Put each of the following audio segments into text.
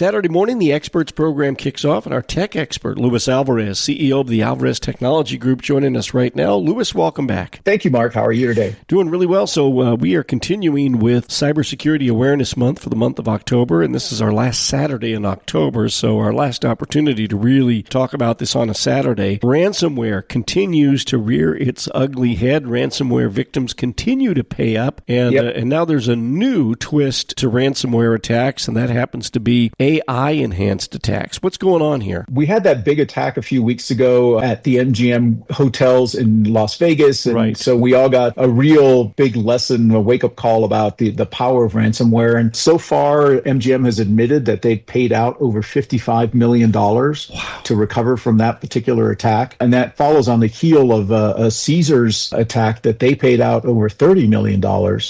Saturday morning, the Experts program kicks off, and our tech expert, Luis Alvarez, CEO of the Alvarez Technology Group, joining us right now. Luis, welcome back. Thank you, Mark. How are you today? Doing really well. So we are continuing with Cybersecurity Awareness Month for the month of October, and this is our last Saturday in October, so our last opportunity to really talk about this on a Saturday. Ransomware continues to rear its ugly head. Ransomware victims continue to pay up, and now there's a new twist to ransomware attacks, and that happens to be AI-enhanced attacks. What's going on here? We had that big attack a few weeks ago at the MGM Hotels in Las Vegas, and so we all got a real big lesson, a wake-up call about the power of ransomware. And so far, MGM has admitted that they paid out over $55 million to recover from that particular attack. And that follows on the heel of a Caesars attack that they paid out over $30 million.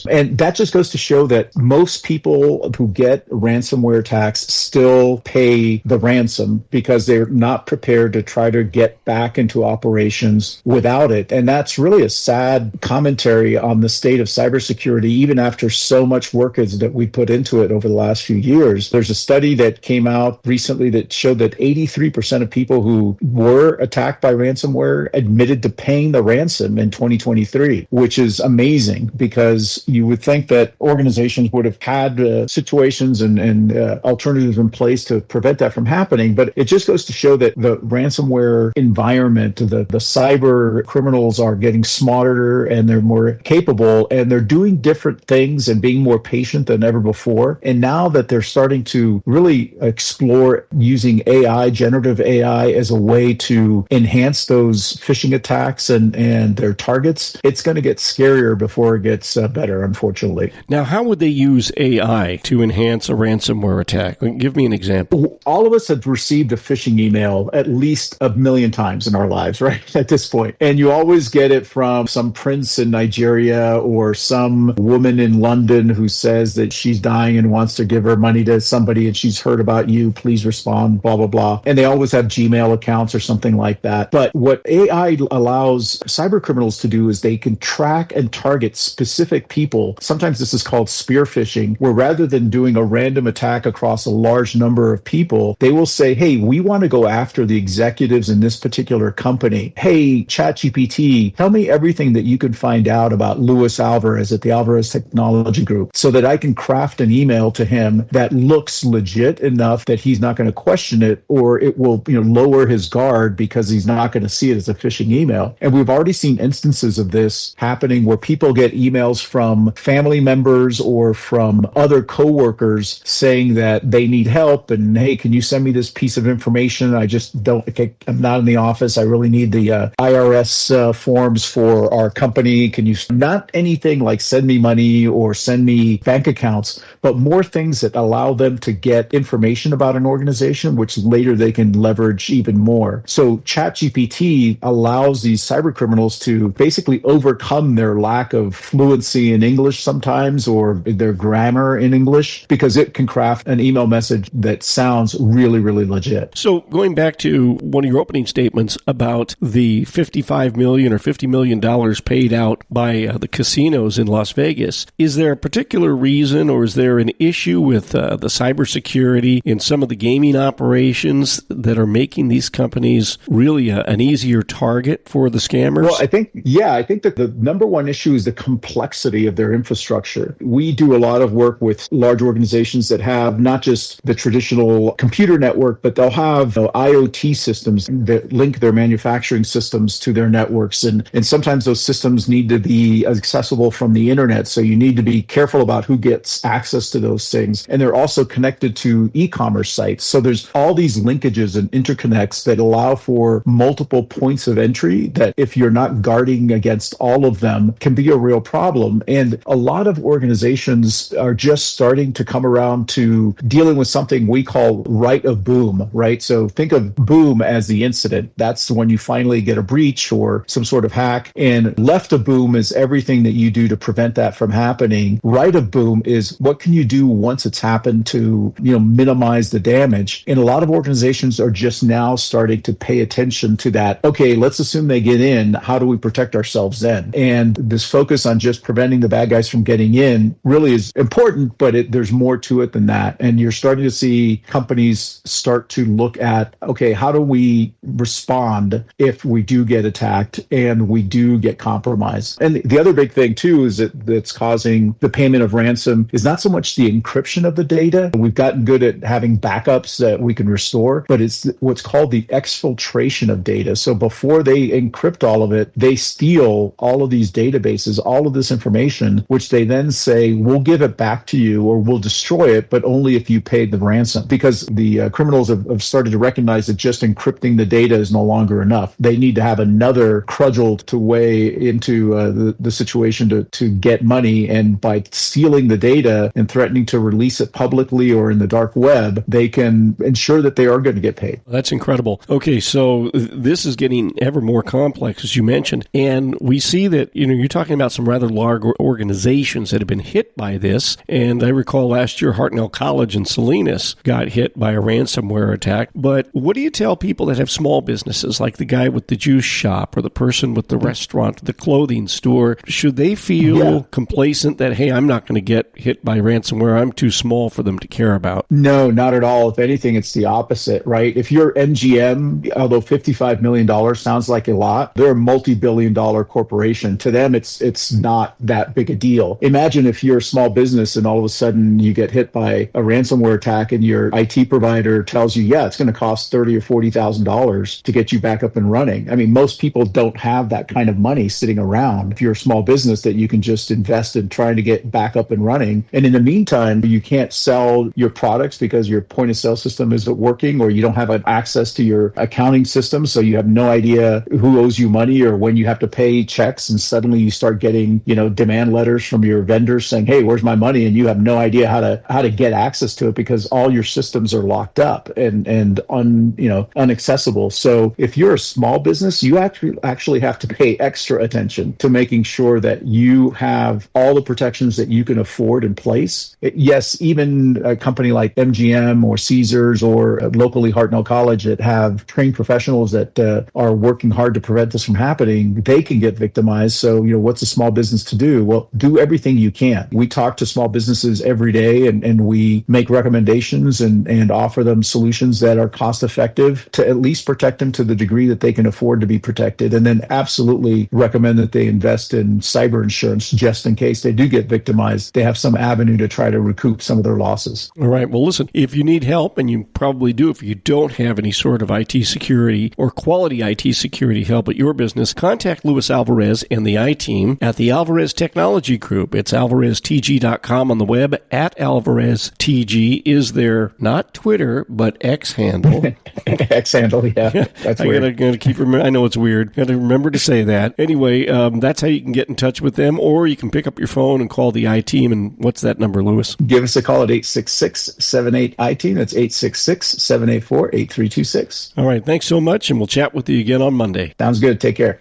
And that just goes to show that most people who get ransomware attacks still pay the ransom because they're not prepared to try to get back into operations without it. And that's really a sad commentary on the state of cybersecurity, even after so much work that we put into it over the last few years. There's a study that came out recently that showed that 83% of people who were attacked by ransomware admitted to paying the ransom in 2023, which is amazing because you would think that organizations would have had situations and alternatives in place to prevent that from happening. But it just goes to show that the ransomware environment, the cyber criminals are getting smarter and they're more capable and they're doing different things and being more patient than ever before. And now that they're starting to really explore using AI, generative AI, as a way to enhance those phishing attacks and their targets, it's going to get scarier before it gets better, unfortunately. Now, how would they use AI to enhance a ransomware attack? Give me an example. All of us have received a phishing email at least 1 million times in our lives, right, at this point. And you always get it from some prince in Nigeria or some woman in London who says that she's dying and wants to give her money to somebody and she's heard about you, please respond, blah, blah, blah. And they always have Gmail accounts or something like that. But what AI allows cyber criminals to do is they can track and target specific people. Sometimes this is called spear-phishing, where rather than doing a random attack across a large number of people, they will say, hey, we want to go after the executives in this particular company. Hey, ChatGPT, tell me everything that you can find out about Luis Alvarez at the Alvarez Technology Group so that I can craft an email to him that looks legit enough that he's not going to question it, or it will lower his guard because he's not going to see it as a phishing email. And we've already seen instances of this happening where people get emails from family members or from other coworkers saying that they need help and, hey, can you send me this piece of information? I'm not in the office. I really need the IRS forms for our company. Can you, not anything like send me money or send me bank accounts, but more things that allow them to get information about an organization, which later they can leverage even more. So ChatGPT allows these cyber criminals to basically overcome their lack of fluency in English sometimes, or their grammar in English, because it can craft an email message that sounds really, really legit. So going back to one of your opening statements about the $55 million or $50 million paid out by the casinos in Las Vegas, is there a particular reason or is there an issue with the cybersecurity in some of the gaming operations that are making these companies really an easier target for the scammers? Well, I think that the number one issue is the complexity of their infrastructure. We do a lot of work with large organizations that have not just the traditional computer network, but they'll have IoT systems that link their manufacturing systems to their networks. And sometimes those systems need to be accessible from the internet. So you need to be careful about who gets access to those things. And they're also connected to e-commerce sites. So there's all these linkages and interconnects that allow for multiple points of entry that, if you're not guarding against all of them, can be a real problem. And a lot of organizations are just starting to come around to dealing with something we call right of boom, right? So think of boom as the incident. That's when you finally get a breach or some sort of hack. And left of boom is everything that you do to prevent that from happening. Right of boom is what can you do once it's happened to, minimize the damage. And a lot of organizations are just now starting to pay attention to that. Okay, let's assume they get in. How do we protect ourselves then? And this focus on just preventing the bad guys from getting in really is important, but there's more to it than that. And you're starting starting to see companies start to look at, okay, how do we respond if we do get attacked and we do get compromised? And the other big thing too is that's causing the payment of ransom is not so much the encryption of the data. We've gotten good at having backups that we can restore, but it's what's called the exfiltration of data. So before they encrypt all of it, they steal all of these databases, all of this information, which they then say, we'll give it back to you or we'll destroy it, but only if you paid the ransom. Because the criminals have started to recognize that just encrypting the data is no longer enough. They need to have another cudgel to weigh into the situation to get money. And by stealing the data and threatening to release it publicly or in the dark web, they can ensure that they are going to get paid. That's incredible. Okay, so this is getting ever more complex, as you mentioned. And we see that, you're talking about some rather large organizations that have been hit by this. And I recall last year, Hartnell College in Salinas got hit by a ransomware attack. But what do you tell people that have small businesses, like the guy with the juice shop or the person with the restaurant, the clothing store? Should they feel complacent that, hey, I'm not going to get hit by ransomware, I'm too small for them to care about? No, not at all. If anything, it's the opposite, right? If you're MGM, although $55 million sounds like a lot, they're a multi-billion-dollar corporation. To them, it's not that big a deal. Imagine if you're a small business and all of a sudden you get hit by a ransomware attack and your IT provider tells you, it's going to cost $30,000 or $40,000 to get you back up and running. I mean, most people don't have that kind of money sitting around. If you're a small business that you can just invest in trying to get back up and running. And in the meantime, you can't sell your products because your point of sale system isn't working, or you don't have access to your accounting system. So you have no idea who owes you money or when you have to pay checks. And suddenly you start getting, demand letters from your vendors saying, hey, where's my money? And you have no idea how to get access to it because all your systems are locked up and unaccessible. So if you're a small business, you actually have to pay extra attention to making sure that you have all the protections that you can afford in place. Yes, even a company like MGM or Caesars or locally Hartnell College that have trained professionals that are working hard to prevent this from happening, they can get victimized. So, what's a small business to do? Well, do everything you can. We talk to small businesses every day and we make recommendations and offer them solutions that are cost effective to at least protect them to the degree that they can afford to be protected. And then absolutely recommend that they invest in cyber insurance just in case they do get victimized. They have some avenue to try to recoup some of their losses. All right. Well, listen, if you need help, and you probably do if you don't have any sort of IT security or quality IT security help at your business, contact Luis Alvarez and the I-Team at the Alvarez Technology Group. It's alvareztg.com on the web. At AlvarezTG is their, not Twitter, but X handle. X handle, yeah. That's weird. Gotta keep I know it's weird. Got to remember to say that. Anyway, that's how you can get in touch with them, or you can pick up your phone and call the I-Team. And what's that number, Louis? Give us a call at 866-78-I-Team. That's 866-784-8326. All right. Thanks so much, and we'll chat with you again on Monday. Sounds good. Take care.